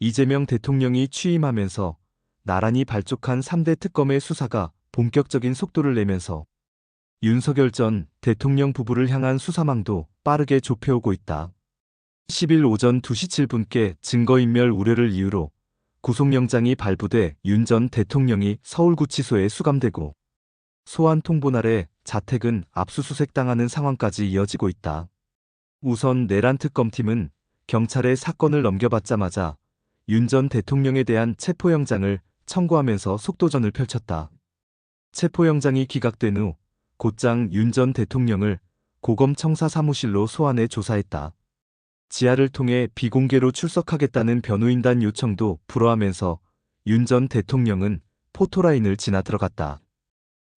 이재명 대통령이 취임하면서 나란히 발족한 3대 특검의 수사가 본격적인 속도를 내면서 윤석열 전 대통령 부부를 향한 수사망도 빠르게 좁혀오고 있다. 10일 오전 2시 7분께 증거인멸 우려를 이유로 구속영장이 발부돼 윤 전 대통령이 서울구치소에 수감되고 소환 통보 날에 자택은 압수수색당하는 상황까지 이어지고 있다. 우선 내란 특검팀은 경찰에 사건을 넘겨받자마자 윤 전 대통령에 대한 체포영장을 청구하면서 속도전을 펼쳤다. 체포영장이 기각된 후 곧장 윤 전 대통령을 고검청사 사무실로 소환해 조사했다. 지하를 통해 비공개로 출석하겠다는 변호인단 요청도 불허하면서 윤 전 대통령은 포토라인을 지나 들어갔다.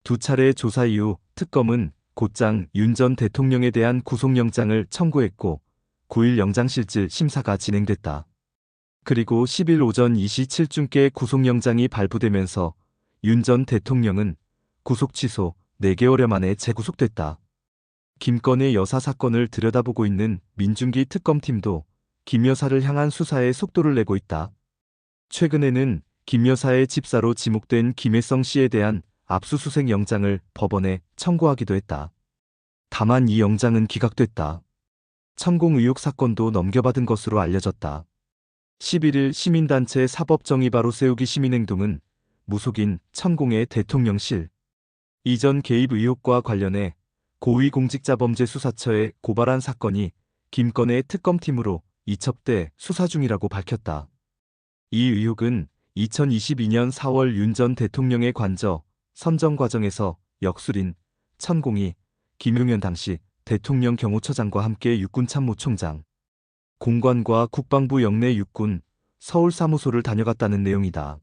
두 차례의 조사 이후 특검은 곧장 윤 전 대통령에 대한 구속영장을 청구했고 9일 영장실질 심사가 진행됐다. 그리고 10일 오전 2시 7분께 구속영장이 발부되면서 윤 전 대통령은 구속 취소 4개월여 만에 재구속됐다. 김건희 여사 사건을 들여다보고 있는 민중기 특검팀도 김 여사를 향한 수사에 속도를 내고 있다. 최근에는 김 여사의 집사로 지목된 김혜성 씨에 대한 압수수색 영장을 법원에 청구하기도 했다. 다만 이 영장은 기각됐다. 천공 의혹 사건도 넘겨받은 것으로 알려졌다. 11일 시민단체 사법정의 바로 세우기 시민행동은 무속인 천공의 대통령실 이전 개입 의혹과 관련해 고위공직자범죄수사처에 고발한 사건이 김건희 특검팀으로 이첩돼 수사 중이라고 밝혔다. 이 의혹은 2022년 4월 윤 전 대통령의 관저 선정 과정에서 역술인 천공이 김용현 당시 대통령 경호처장과 함께 육군참모총장, 공관과 국방부 영내 육군 서울사무소를 다녀갔다는 내용이다.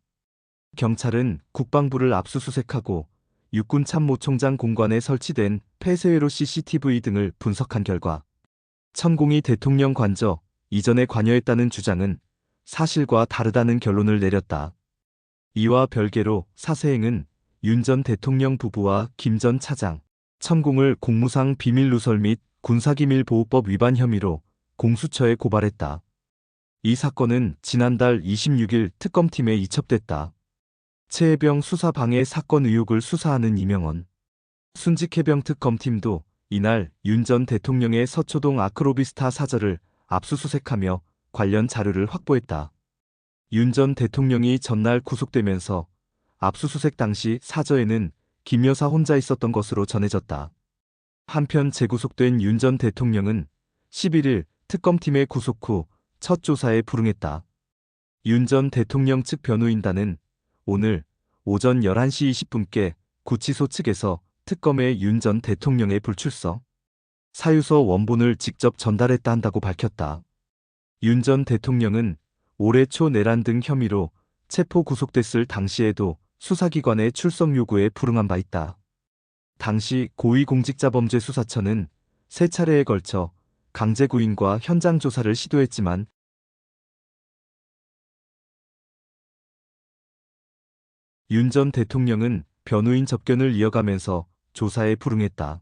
경찰은 국방부를 압수수색하고 육군참모총장 공관에 설치된 폐쇄회로 CCTV 등을 분석한 결과 천공이 대통령 관저 이전에 관여했다는 주장은 사실과 다르다는 결론을 내렸다. 이와 별개로 사세행은 윤 전 대통령 부부와 김 전 차장, 천공을 공무상 비밀누설 및 군사기밀보호법 위반 혐의로 공수처에 고발했다. 이 사건은 지난달 26일 특검팀에 이첩됐다. 최혜병 수사방해 사건 의혹을 수사하는 이명헌 순직해병 특검팀도 이날 윤 전 대통령의 서초동 아크로비스타 사저를 압수수색하며 관련 자료를 확보했다. 윤 전 대통령이 전날 구속되면서 압수수색 당시 사저에는 김 여사 혼자 있었던 것으로 전해졌다. 한편 재구속된 윤 전 대통령은 11일 특검팀의 구속 후 첫 조사에 불응했다. 윤 전 대통령 측 변호인단은 오늘 오전 11시 20분께 구치소 측에서 특검에 윤 전 대통령의 불출석, 사유서 원본을 직접 전달했다 한다고 밝혔다. 윤 전 대통령은 올해 초 내란 등 혐의로 체포 구속됐을 당시에도 수사기관의 출석 요구에 불응한 바 있다. 당시 고위공직자범죄수사처는 3차례에 걸쳐 강제구인과 현장 조사를 시도했지만 윤 전 대통령은 변호인 접견을 이어가면서 조사에 불응했다.